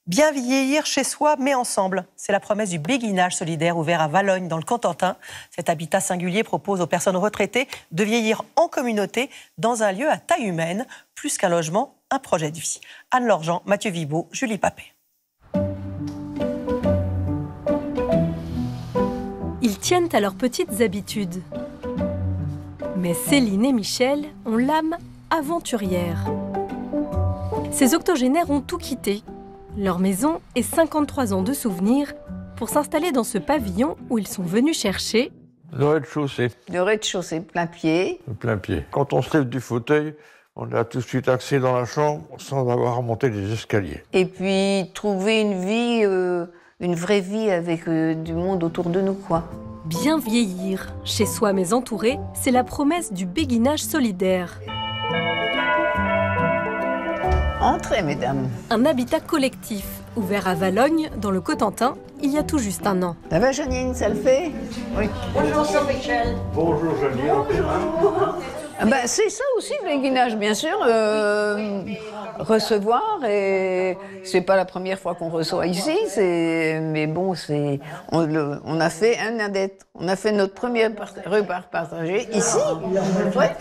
Bien vieillir chez soi, mais ensemble. C'est la promesse du béguinage solidaire ouvert à Valognes, dans le Cotentin. Cet habitat singulier propose aux personnes retraitées de vieillir en communauté dans un lieu à taille humaine. Plus qu'un logement, un projet de vie. Anne-Laure Jean, Mathieu Vibaud, Julie Papet. Ils tiennent à leurs petites habitudes. Mais Céline et Michel ont l'âme aventurière. Ces octogénaires ont tout quitté, leur maison et 53 ans de souvenirs, pour s'installer dans ce pavillon où ils sont venus chercher le rez-de-chaussée. Le rez-de-chaussée, plein pied. Plein pied. Quand on se lève du fauteuil, on a tout de suite accès dans la chambre sans avoir à monter les escaliers. Et puis trouver une vie, une vraie vie avec du monde autour de nous, quoi. Bien vieillir, chez soi mais entouré, c'est la promesse du béguinage solidaire. Entrez, mesdames. Un habitat collectif, ouvert à Valognes, dans le Cotentin, il y a tout juste un an. Ça va, Janine, ça le fait? Oui. Bonjour, Michel. Bonjour, Janine. Bonjour. Ah ben, c'est ça aussi, le béguinage, bien sûr. Recevoir, et c'est pas la première fois qu'on reçoit ici, mais bon, on a fait un indette. On a fait notre premier repas partagé ici. Ouais.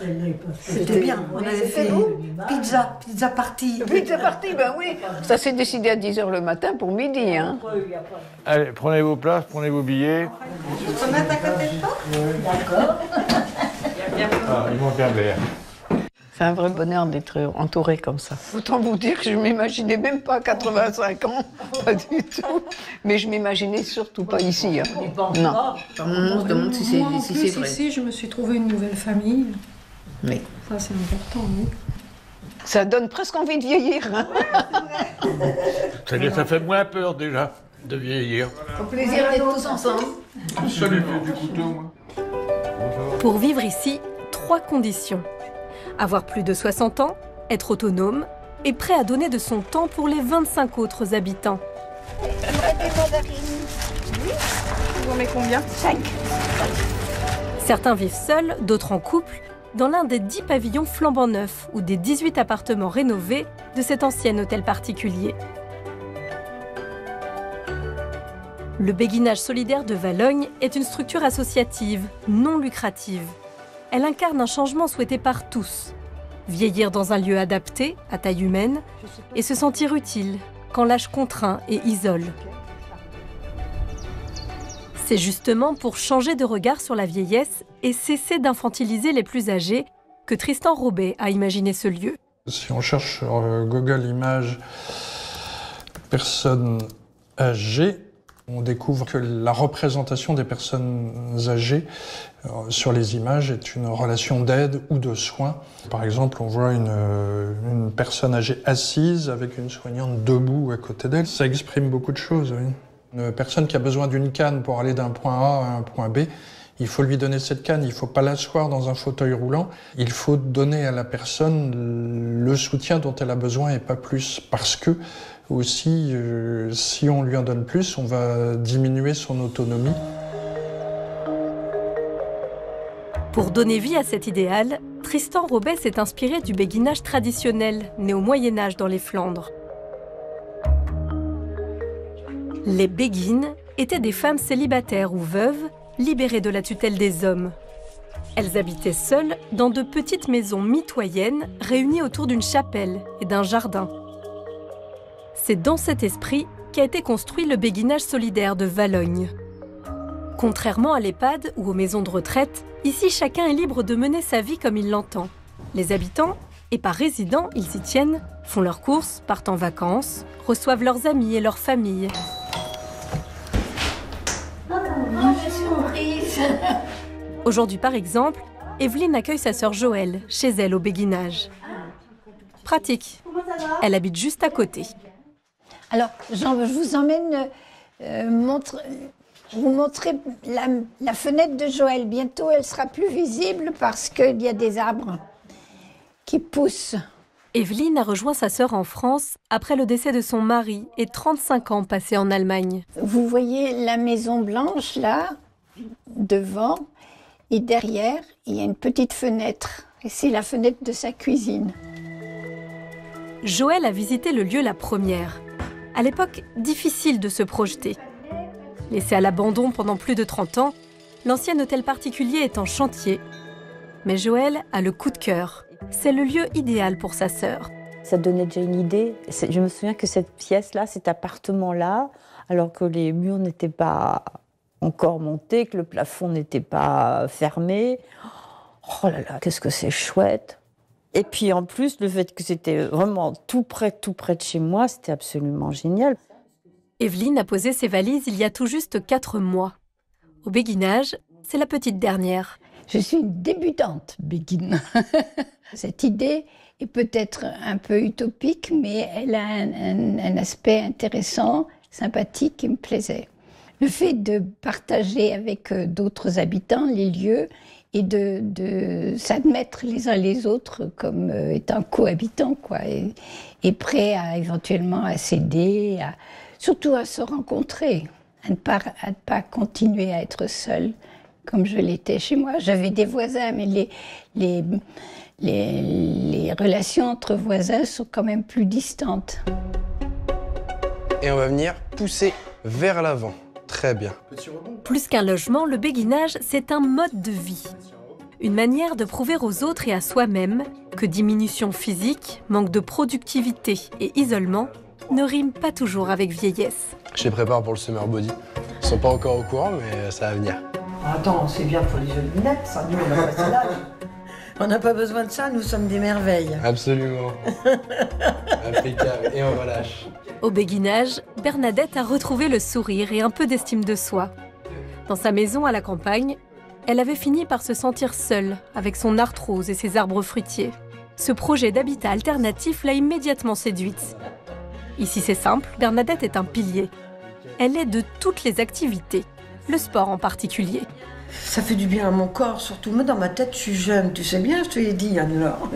C'était bien. On avait fait pizza party. Pizza party, ben oui. Ça s'est décidé à 10h le matin pour midi. Hein. Allez, prenez vos places, prenez vos billets. Tu te mets à côté de toi? D'accord. Ah, il manque un verre. C'est un vrai bonheur d'être entouré comme ça. Autant vous dire que je ne m'imaginais même pas à 85 ans, pas du tout. Mais je m'imaginais surtout pas ici. Hein. Non. On se demande si c'est vrai. Ici, je me suis trouvé une nouvelle famille. Oui. Ça, c'est important, oui. Ça donne presque envie de vieillir. Hein. Ça fait moins peur déjà de vieillir. Au plaisir d'être tous ensemble. Salut, du couteau, moi. Pour vivre ici, 3 conditions. Avoir plus de 60 ans, être autonome et prêt à donner de son temps pour les 25 autres habitants. Vous en mettez combien? 5. Certains vivent seuls, d'autres en couple, dans l'un des 10 pavillons flambant neufs ou des 18 appartements rénovés de cet ancien hôtel particulier. Le béguinage solidaire de Valognes est une structure associative, non lucrative. Elle incarne un changement souhaité par tous. Vieillir dans un lieu adapté, à taille humaine, et se sentir utile quand l'âge contraint et isole. C'est justement pour changer de regard sur la vieillesse et cesser d'infantiliser les plus âgés que Tristan Robet a imaginé ce lieu. Si on cherche sur Google Images personnes âgées, on découvre que la représentation des personnes âgées sur les images est une relation d'aide ou de soins. Par exemple, on voit une personne âgée assise avec une soignante debout à côté d'elle. Ça exprime beaucoup de choses, oui. Une personne qui a besoin d'une canne pour aller d'un point A à un point B, il faut lui donner cette canne, il ne faut pas l'asseoir dans un fauteuil roulant. Il faut donner à la personne le soutien dont elle a besoin et pas plus. Parce que, aussi, si on lui en donne plus, on va diminuer son autonomie. Pour donner vie à cet idéal, Tristan Robet s'est inspiré du béguinage traditionnel, né au Moyen-Âge dans les Flandres. Les béguines étaient des femmes célibataires ou veuves, libérées de la tutelle des hommes. Elles habitaient seules dans de petites maisons mitoyennes réunies autour d'une chapelle et d'un jardin. C'est dans cet esprit qu'a été construit le béguinage solidaire de Valognes. Contrairement à l'EHPAD ou aux maisons de retraite, ici chacun est libre de mener sa vie comme il l'entend. Les habitants, et par résidents, ils y tiennent, font leurs courses, partent en vacances, reçoivent leurs amis et leurs familles. Aujourd'hui, par exemple, Evelyne accueille sa sœur Joëlle, chez elle au béguinage. Pratique. Elle habite juste à côté. Alors, je vous emmène vous montrer la fenêtre de Joëlle. Bientôt, elle sera plus visible parce qu'il y a des arbres qui poussent. Evelyne a rejoint sa sœur en France après le décès de son mari et 35 ans passés en Allemagne. Vous voyez la maison blanche, là, devant, et derrière, il y a une petite fenêtre. Et c'est la fenêtre de sa cuisine. Joëlle a visité le lieu la première. À l'époque, difficile de se projeter. Laissé à l'abandon pendant plus de 30 ans, l'ancien hôtel particulier est en chantier. Mais Joëlle a le coup de cœur. C'est le lieu idéal pour sa sœur. Ça donnait déjà une idée. Je me souviens que cette pièce-là, cet appartement-là, alors que les murs n'étaient pas encore montés, que le plafond n'était pas fermé. Oh là là, qu'est-ce que c'est chouette! Et puis en plus, le fait que c'était vraiment tout près de chez moi, c'était absolument génial. Evelyne a posé ses valises il y a tout juste 4 mois. Au béguinage, c'est la petite dernière. Je suis une débutante béguine. Cette idée est peut-être un peu utopique, mais elle a un aspect intéressant, sympathique qui me plaisait. Le fait de partager avec d'autres habitants les lieux et de s'admettre les uns les autres comme étant cohabitants, quoi, et prêts à éventuellement à s'aider, surtout à se rencontrer, à ne pas continuer à être seul comme je l'étais chez moi. J'avais des voisins, mais les relations entre voisins sont quand même plus distantes. Et on va venir pousser vers l'avant. Très bien. Plus qu'un logement, le béguinage, c'est un mode de vie. Une manière de prouver aux autres et à soi-même que diminution physique, manque de productivité et isolement ne riment pas toujours avec vieillesse. Je les prépare pour le summer body. Ils sont pas encore au courant, mais ça va venir. Attends, c'est bien pour les jeunes lunettes, ça. Nous, on n'a pas l'âge. On n'a pas besoin de ça, nous sommes des merveilles. Absolument. Impeccable. Et on relâche. Au béguinage, Bernadette a retrouvé le sourire et un peu d'estime de soi. Dans sa maison à la campagne, elle avait fini par se sentir seule avec son arthrose et ses arbres fruitiers. Ce projet d'habitat alternatif l'a immédiatement séduite. Ici c'est simple, Bernadette est un pilier. Elle est de toutes les activités, le sport en particulier. Ça fait du bien à mon corps, surtout moi dans ma tête je suis jeune, tu sais bien, je te l'ai dit Anne-Laure.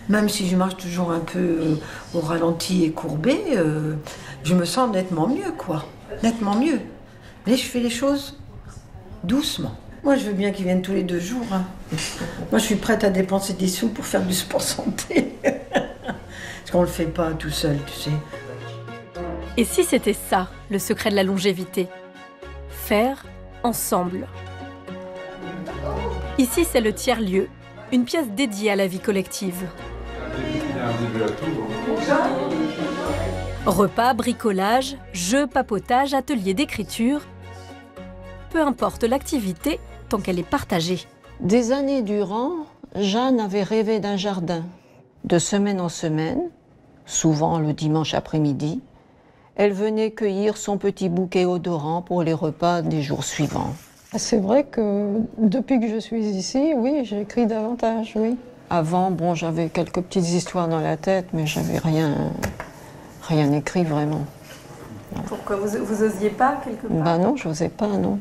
Même si je marche toujours un peu au ralenti et courbé, je me sens nettement mieux, quoi. Nettement mieux. Mais je fais les choses doucement. Moi, je veux bien qu'ils viennent tous les 2 jours. Hein. Moi, je suis prête à dépenser des sous pour faire du sport santé. Parce qu'on ne le fait pas tout seul, tu sais. Et si c'était ça, le secret de la longévité ? Faire ensemble. Ici, c'est le tiers-lieu, une pièce dédiée à la vie collective. Repas, bricolage, jeux, papotage, ateliers d'écriture. Peu importe l'activité, tant qu'elle est partagée. Des années durant, Jeanne avait rêvé d'un jardin. De semaine en semaine, souvent le dimanche après-midi, elle venait cueillir son petit bouquet odorant pour les repas des jours suivants. C'est vrai que depuis que je suis ici, oui, j'écris davantage, oui. Avant, bon, j'avais quelques petites histoires dans la tête, mais j'avais rien écrit vraiment. Pourquoi vous osiez pas quelque part ? Ben non, je n'osais pas, non.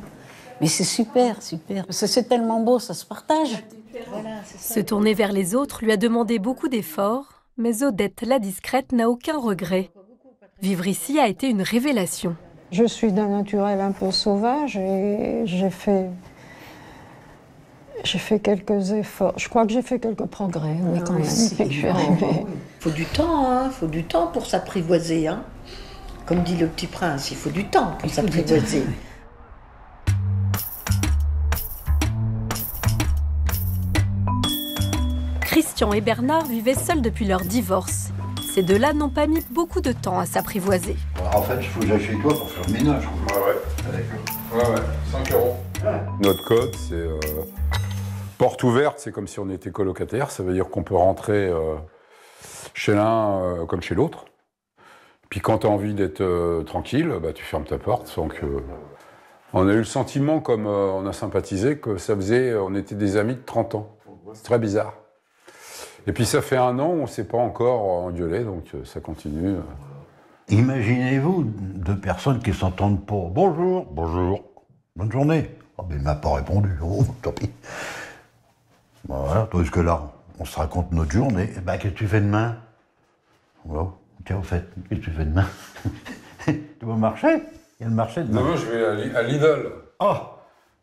Mais c'est super, super. C'est tellement beau, ça se partage. Voilà, se tourner vers les autres lui a demandé beaucoup d'efforts, mais Odette, la discrète, n'a aucun regret. Vivre ici a été une révélation. Je suis d'un naturel un peu sauvage et j'ai fait quelques efforts. Je crois que j'ai fait quelques progrès, oui, quand même, depuis que je suis arrivée. Il faut du temps, hein. Faut du temps pour s'apprivoiser, hein. Comme dit le petit prince, il faut du temps pour s'apprivoiser. Christian et Bernard vivaient seuls depuis leur divorce. Ces deux-là n'ont pas mis beaucoup de temps à s'apprivoiser. En fait, il faut que j'aille chez toi pour faire le ménage. Ouais, 5 €. Notre code, c'est porte ouverte, c'est comme si on était colocataire. Ça veut dire qu'on peut rentrer chez l'un comme chez l'autre. Puis quand tu as envie d'être tranquille, bah, tu fermes ta porte sans que... On a eu le sentiment, comme on a sympathisé, que ça faisait... On était des amis de 30 ans. C'est très bizarre. Et puis ça fait 1 an, on ne s'est pas encore engueulé, donc ça continue. Imaginez-vous 2 personnes qui s'entendent pas. Bonjour, bonjour, bonne journée. Oh, mais il m'a pas répondu, oh, tant pis. Bon, voilà, tandis que là, on se raconte notre journée. Eh ben, qu'est-ce que tu fais demain? Oh, tiens, au fait, qu'est-ce que tu fais demain? Tu vas marcher? Il y a le marché demain. Non, je vais à Lidl. Oh!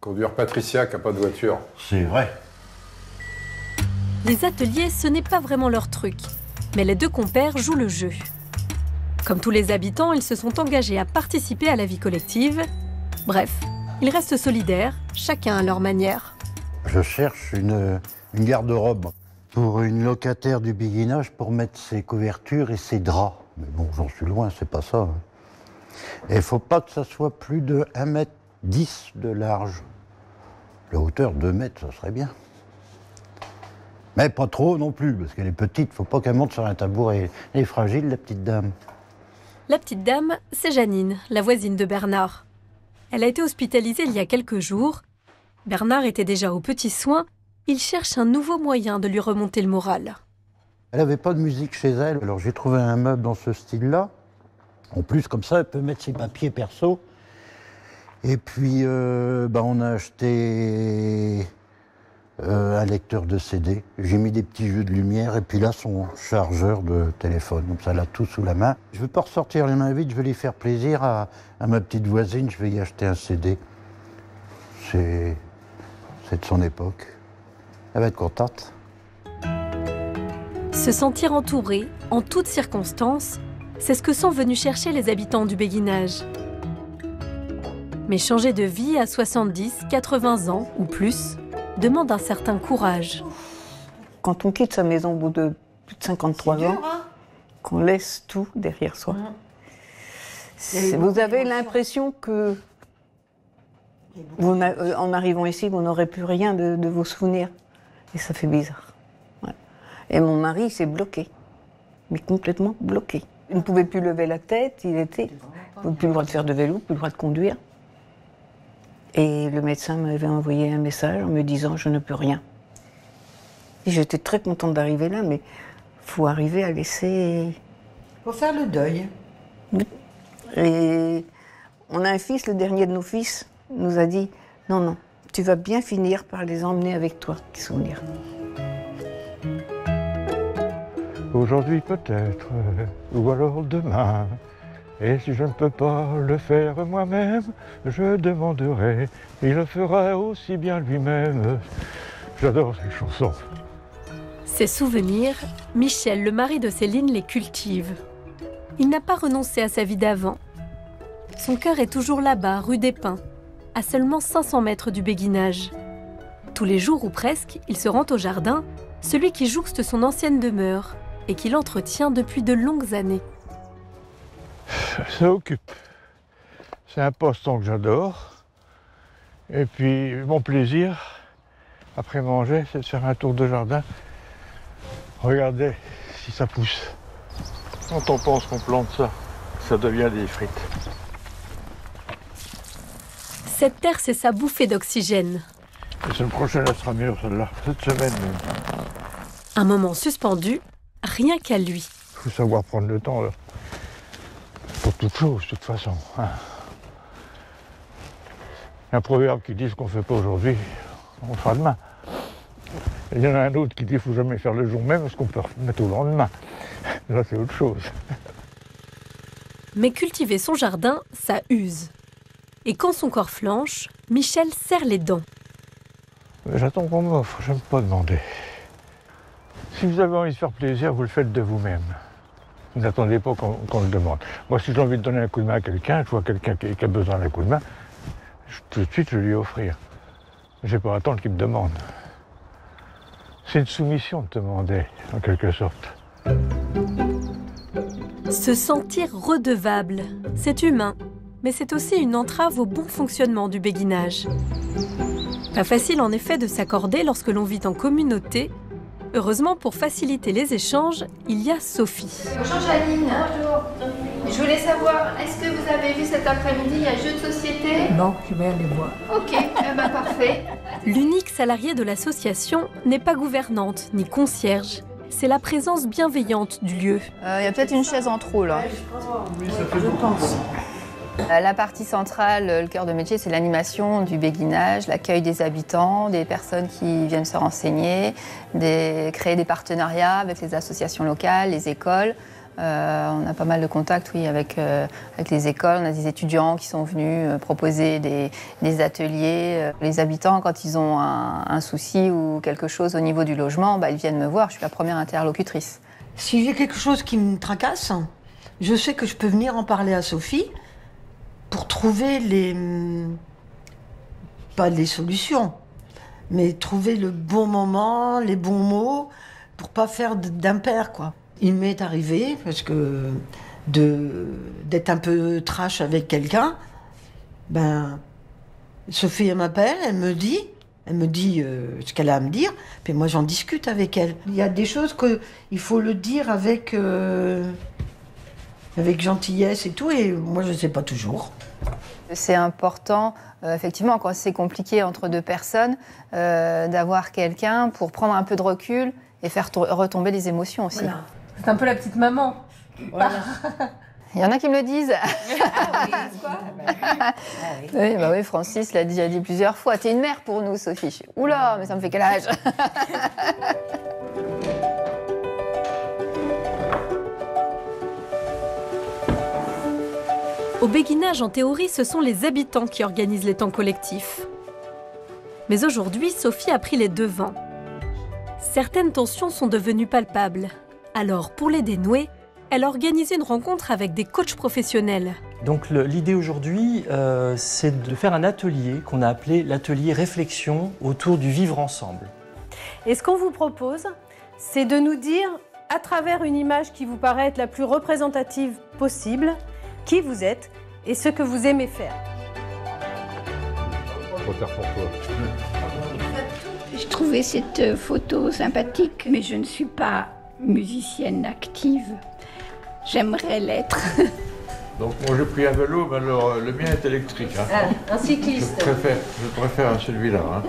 Conduire Patricia qui n'a pas de voiture. C'est vrai. Les ateliers, ce n'est pas vraiment leur truc. Mais les 2 compères jouent le jeu. Comme tous les habitants, ils se sont engagés à participer à la vie collective. Bref, ils restent solidaires, chacun à leur manière. Je cherche une garde-robe pour une locataire du béguinage pour mettre ses couvertures et ses draps. Mais bon, j'en suis loin, c'est pas ça. Et il ne faut pas que ça soit plus de 1,10 m de large. La hauteur, 2 mètres, ça serait bien. Mais pas trop non plus, parce qu'elle est petite, il ne faut pas qu'elle monte sur un tabouret. Elle est fragile, la petite dame. La petite dame, c'est Janine, la voisine de Bernard. Elle a été hospitalisée il y a quelques jours. Bernard était déjà aux petits soins. Il cherche un nouveau moyen de lui remonter le moral. Elle n'avait pas de musique chez elle, alors j'ai trouvé un meuble dans ce style-là. En plus, comme ça, elle peut mettre ses papiers perso. Et puis, on a acheté un lecteur de CD. J'ai mis des petits jeux de lumière et puis là, son chargeur de téléphone. Comme ça, elle a tout sous la main. Je ne veux pas ressortir les mains vides, je vais lui faire plaisir à ma petite voisine. Je vais y acheter un CD. C'est de son époque. Elle va être contente. Se sentir entouré, en toutes circonstances, c'est ce que sont venus chercher les habitants du béguinage. Mais changer de vie à 70, 80 ans ou plus demande un certain courage. Quand on quitte sa maison au bout de plus de 53 ans, qu'on laisse tout derrière soi, vous avez l'impression que, en arrivant ici, vous n'aurez plus rien de vos souvenirs. Et ça fait bizarre. Ouais. Et mon mari s'est bloqué, mais complètement bloqué. Il ne pouvait plus lever la tête, il n'avait plus le droit de faire de vélo, plus le droit de conduire. Et le médecin m'avait envoyé un message en me disant « je ne peux rien ». Et j'étais très contente d'arriver là, mais il faut arriver à laisser... Il faut faire le deuil. Et on a un fils, le dernier de nos fils, nous a dit « non, non, tu vas bien finir par les emmener avec toi, tes souvenirs ». Aujourd'hui peut-être, ou alors demain. Et si je ne peux pas le faire moi-même, je demanderai. Il le fera aussi bien lui-même. J'adore ces chansons. Ces souvenirs, Michel, le mari de Céline, les cultive. Il n'a pas renoncé à sa vie d'avant. Son cœur est toujours là-bas, rue des Pins, à seulement 500 mètres du béguinage. Tous les jours ou presque, il se rend au jardin, celui qui jouxte son ancienne demeure et qu'il entretient depuis de longues années. Ça occupe. C'est un passe-temps que j'adore. Et puis, mon plaisir, après manger, c'est de faire un tour de jardin. Regardez si ça pousse. Quand on pense qu'on plante ça, ça devient des frites. Cette terre, c'est sa bouffée d'oxygène. La semaine prochaine, elle sera meilleure, celle-là. Cette semaine même. Un moment suspendu, rien qu'à lui. Il faut savoir prendre le temps, là. Pour toute chose, de toute façon. Hein. Il y a un proverbe qui dit ce qu'on ne fait pas aujourd'hui, on le fera demain. Il y en a un autre qui dit qu'il ne faut jamais faire le jour même, ce qu'on peut remettre au lendemain. Là, c'est autre chose. Mais cultiver son jardin, ça use. Et quand son corps flanche, Michel serre les dents. J'attends qu'on m'offre, j'aime pas demander. Si vous avez envie de faire plaisir, vous le faites de vous-même. Vous n'attendez pas qu'on le demande. Moi, si j'ai envie de donner un coup de main à quelqu'un, je vois quelqu'un qui a besoin d'un coup de main, tout de suite, je lui offrir. Je n'ai pas à attendre qu'il me demande. C'est une soumission de demander, en quelque sorte. Se sentir redevable, c'est humain, mais c'est aussi une entrave au bon fonctionnement du béguinage. Pas facile en effet de s'accorder lorsque l'on vit en communauté. Heureusement, pour faciliter les échanges, il y a Sophie. Bonjour Janine. Bonjour. Je voulais savoir, est-ce que vous avez vu cet après-midi un jeu de société? Non, je vais aller voir. Ok, parfait. L'unique salariée de l'association n'est pas gouvernante ni concierge. C'est la présence bienveillante du lieu. Il y a peut-être une chaise en trop là. Oui, ça fait beaucoup. Je pense. La partie centrale, le cœur de métier, c'est l'animation du béguinage, l'accueil des habitants, des personnes qui viennent se renseigner, créer des partenariats avec les associations locales, les écoles. On a pas mal de contacts, oui, avec les écoles. On a des étudiants qui sont venus proposer des ateliers. Les habitants, quand ils ont un souci ou quelque chose au niveau du logement, ils viennent me voir. Je suis la première interlocutrice. Si j'ai quelque chose qui me tracasse, je sais que je peux venir en parler à Sophie pour trouver pas les solutions, mais trouver le bon moment, les bons mots, pour pas faire d'impair, quoi. Il m'est arrivé, parce que d'être un peu trash avec quelqu'un, Sophie, elle m'appelle, elle me dit ce qu'elle a à me dire, puis moi j'en discute avec elle. Il y a des choses qu'il faut le dire avec gentillesse et tout, et moi je ne sais pas toujours. C'est important, effectivement, quand c'est compliqué entre deux personnes, d'avoir quelqu'un pour prendre un peu de recul et faire retomber les émotions aussi. Voilà. C'est un peu la petite maman. Voilà. Il y en a qui me le disent. Oui, Francis l'a dit plusieurs fois. T'es une mère pour nous, Sophie. Oula, mais ça me fait quel âge? Au béguinage, en théorie, ce sont les habitants qui organisent les temps collectifs. Mais aujourd'hui, Sophie a pris les devants. Certaines tensions sont devenues palpables. Alors, pour les dénouer, elle a organisé une rencontre avec des coachs professionnels. Donc l'idée aujourd'hui, c'est de faire un atelier qu'on a appelé l'atelier réflexion autour du vivre ensemble. Et ce qu'on vous propose, c'est de nous dire, à travers une image qui vous paraît être la plus représentative possible, qui vous êtes et ce que vous aimez faire. Je trouvais cette photo sympathique, mais je ne suis pas musicienne active. J'aimerais l'être. Donc moi j'ai pris un vélo, mais alors le mien est électrique. Hein. Un cycliste. Je préfère celui-là. Hein.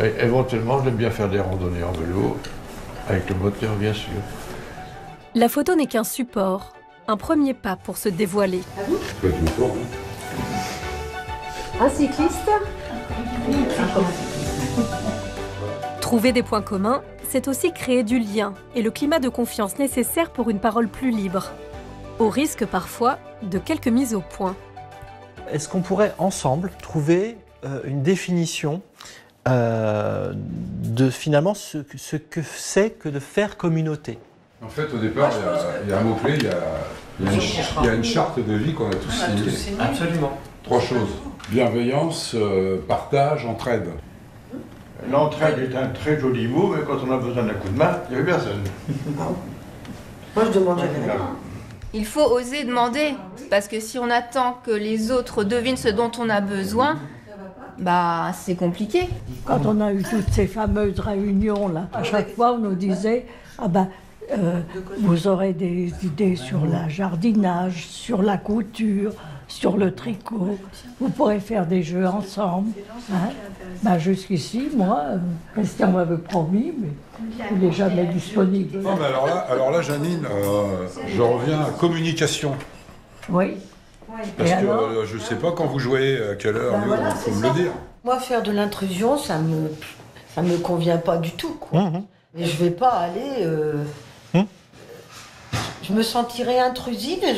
Et éventuellement, j'aime bien faire des randonnées en vélo, avec le moteur bien sûr. La photo n'est qu'un support, un premier pas pour se dévoiler. Un cycliste. Trouver des points communs, c'est aussi créer du lien et le climat de confiance nécessaire pour une parole plus libre, au risque parfois de quelques mises au point. Est-ce qu'on pourrait ensemble trouver une définition de finalement ce que c'est que de faire communauté? En fait, au départ, il y a un mot-clé, il y a une charte de vie qu'on a tous signée. Absolument. 3 choses. Bienveillance, partage, entraide. L'entraide est un très joli mot, mais quand on a besoin d'un coup de main, il n'y avait personne. Moi, je demande jamais rien. Il faut oser demander, parce que si on attend que les autres devinent ce dont on a besoin, c'est compliqué. Quand on a eu toutes ces fameuses réunions, là, à chaque fois, on nous disait vous aurez des idées sur le jardinage, sur la couture, sur le tricot, vous pourrez faire des jeux ensemble. Hein. Jusqu'ici, moi, Christian m'avait promis, mais il n'est jamais disponible. Non, mais alors là, Janine, je reviens à communication. Oui. Parce que je ne sais pas quand vous jouez, à quelle heure, il faut me le dire. Moi, faire de l'intrusion, ça me convient pas du tout, quoi. Et je vais pas aller... Je me sentirais intrusive et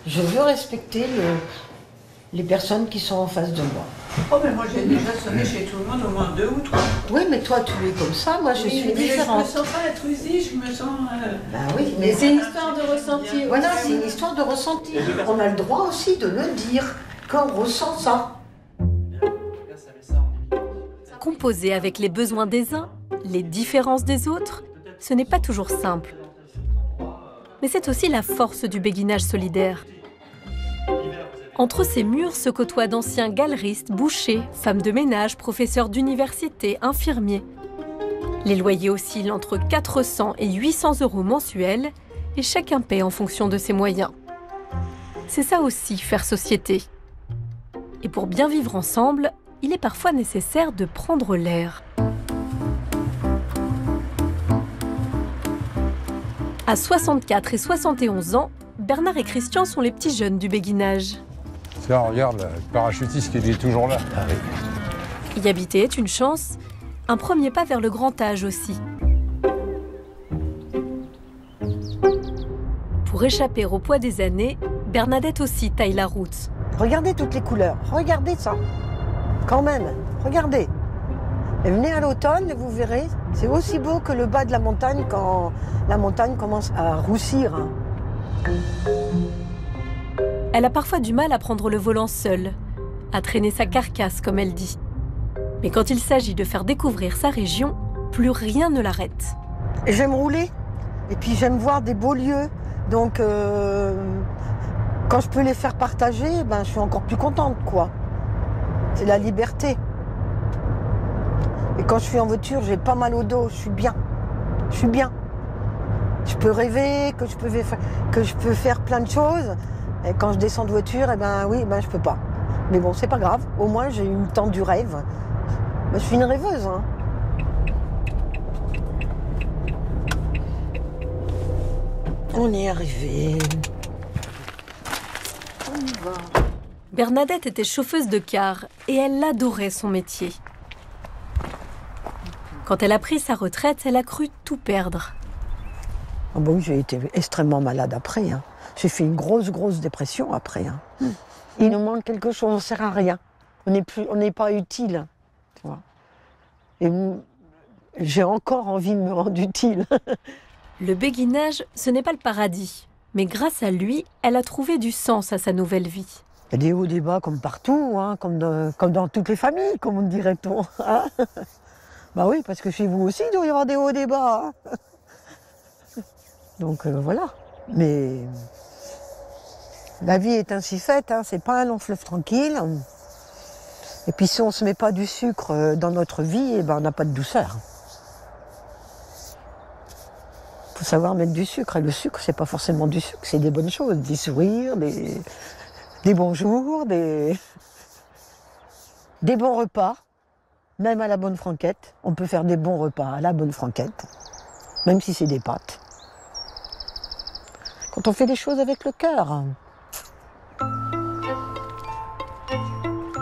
je veux respecter les personnes qui sont en face de moi. Oh, mais moi j'ai déjà sonné chez tout le monde au moins 2 ou 3. Oui, mais toi tu es comme ça, moi je suis différente. Je me sens pas intrusive, je me sens... oui, mais c'est une histoire de ressenti. Voilà, c'est une histoire de ressenti. On a le droit aussi de le dire quand on ressent ça. Composer avec les besoins des uns, les différences des autres, ce n'est pas toujours simple. Mais c'est aussi la force du béguinage solidaire. Entre ces murs se côtoient d'anciens galeristes, bouchers, femmes de ménage, professeurs d'université, infirmiers. Les loyers oscillent entre 400 et 800 € mensuels et chacun paie en fonction de ses moyens. C'est ça aussi, faire société. Et pour bien vivre ensemble, il est parfois nécessaire de prendre l'air. À 64 et 71 ans, Bernard et Christian sont les petits jeunes du béguinage. Tiens, regarde, le parachutiste qui est toujours là. Y habiter est une chance, un premier pas vers le grand âge aussi. Pour échapper au poids des années, Bernadette aussi taille la route. Regardez toutes les couleurs, regardez ça. Quand même, regardez. Et venez à l'automne et vous verrez, c'est aussi beau que le bas de la montagne quand la montagne commence à roussir. Elle a parfois du mal à prendre le volant seule, à traîner sa carcasse, comme elle dit. Mais quand il s'agit de faire découvrir sa région, plus rien ne l'arrête. J'aime rouler, et puis j'aime voir des beaux lieux. Donc, quand je peux les faire partager, ben, je suis encore plus contente, quoi. C'est la liberté. Et quand je suis en voiture, j'ai pas mal au dos, je suis bien. Je suis bien. Je peux rêver, que je peux faire plein de choses. Et quand je descends de voiture, eh ben oui, ben je peux pas. Mais bon, c'est pas grave. Au moins, j'ai eu le temps du rêve. Ben, je suis une rêveuse, hein. On est arrivé. On y va. Bernadette était chauffeuse de car et elle adorait son métier. Quand elle a pris sa retraite, elle a cru tout perdre. Ah bon, j'ai été extrêmement malade après. Hein. J'ai fait une grosse dépression après. Hein. Il nous manque quelque chose, on ne sert à rien. On n'est pas utile. Tu vois. Et j'ai encore envie de me rendre utile. Le béguinage, ce n'est pas le paradis. Mais grâce à lui, elle a trouvé du sens à sa nouvelle vie. Il y a des hauts, des bas comme partout, hein, comme dans toutes les familles, comme on dirait-on. Hein. Bah oui, parce que chez vous aussi, il doit y avoir des hauts et des bas. Hein. Donc voilà. Mais la vie est ainsi faite, hein, c'est pas un long fleuve tranquille. Et puis si on ne se met pas du sucre dans notre vie, eh ben, on n'a pas de douceur. Il faut savoir mettre du sucre. Et le sucre, c'est pas forcément du sucre, c'est des bonnes choses, des sourires, des bons jours, des bons repas. Même à la bonne franquette, on peut faire des bons repas à la bonne franquette, même si c'est des pâtes. Quand on fait des choses avec le cœur.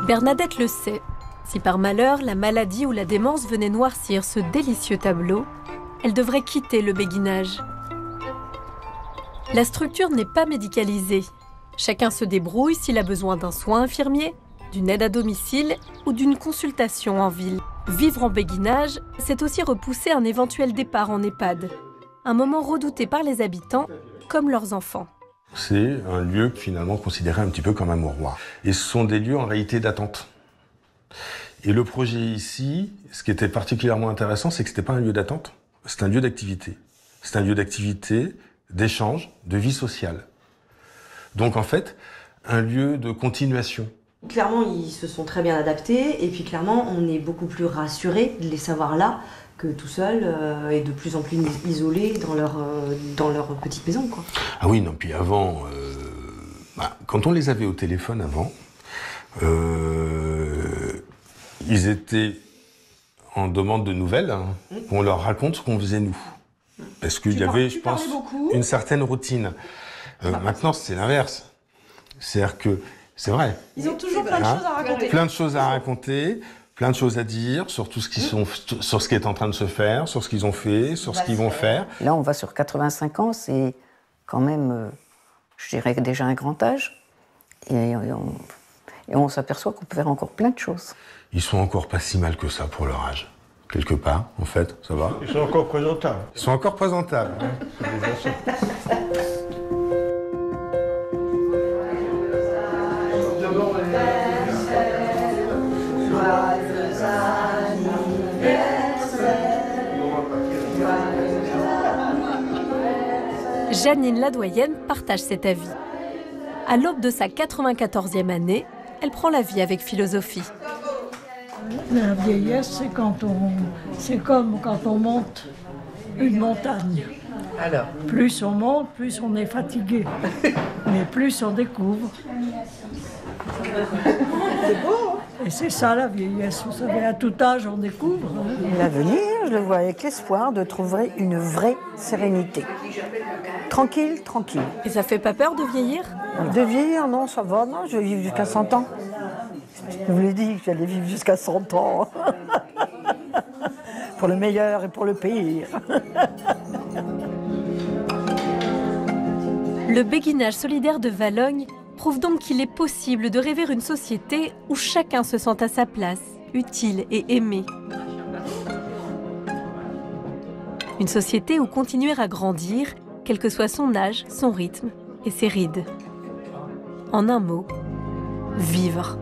Bernadette le sait. Si par malheur, la maladie ou la démence venait noircir ce délicieux tableau, elle devrait quitter le béguinage. La structure n'est pas médicalisée. Chacun se débrouille s'il a besoin d'un soin infirmier, d'une aide à domicile ou d'une consultation en ville. Vivre en béguinage, c'est aussi repousser un éventuel départ en EHPAD. Un moment redouté par les habitants, comme leurs enfants. C'est un lieu finalement considéré un petit peu comme un mouroir. Et ce sont des lieux en réalité d'attente. Et le projet ici, ce qui était particulièrement intéressant, c'est que ce n'était pas un lieu d'attente, c'est un lieu d'activité. C'est un lieu d'activité, d'échange, de vie sociale. Donc en fait, un lieu de continuation. Clairement, ils se sont très bien adaptés et puis clairement, on est beaucoup plus rassurés de les savoir là que tout seuls et de plus en plus isolés dans leur petite maison, quoi. Ah oui, non, puis avant, quand on les avait au téléphone avant, ils étaient en demande de nouvelles, hein, qu'on leur raconte ce qu'on faisait nous. Parce qu'il y avait, je pense, une certaine routine. Maintenant, c'est l'inverse. C'est-à-dire que, c'est vrai. Ils ont toujours plein de choses à raconter. Plein de choses à raconter, plein de choses à dire sur tout ce sur ce qui est en train de se faire, sur ce qu'ils ont fait, sur ce qu'ils vont faire. Là, on va sur 85 ans, c'est quand même, je dirais déjà un grand âge. Et on s'aperçoit qu'on peut faire encore plein de choses. Ils sont encore pas si mal que ça pour leur âge. Quelque part, en fait, ça va. Ils sont encore présentables. Ils sont encore présentables. C'est déjà ça. Janine Ladoyenne partage cet avis. À l'aube de sa 94e année, elle prend la vie avec philosophie. La vieillesse, c'est comme quand on monte une montagne. Alors. Plus on monte, plus on est fatigué. Mais plus on découvre. C'est beau. Et c'est ça la vieillesse, vous savez, à tout âge on découvre. L'avenir, je le vois avec l'espoir de trouver une vraie sérénité. Tranquille, tranquille. Et ça fait pas peur de vieillir? De vieillir, non, ça va, non, je vais vivre jusqu'à 100 ans. Je vous l'ai dit que j'allais vivre jusqu'à 100 ans. Pour le meilleur et pour le pire. Le béguinage solidaire de Valognes prouve donc qu'il est possible de rêver une société où chacun se sent à sa place, utile et aimé. Une société où continuer à grandir, quel que soit son âge, son rythme, et ses rides. En un mot, vivre.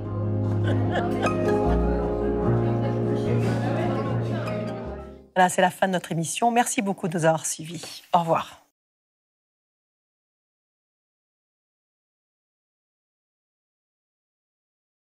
Voilà, c'est la fin de notre émission. Merci beaucoup de nous avoir suivis. Au revoir.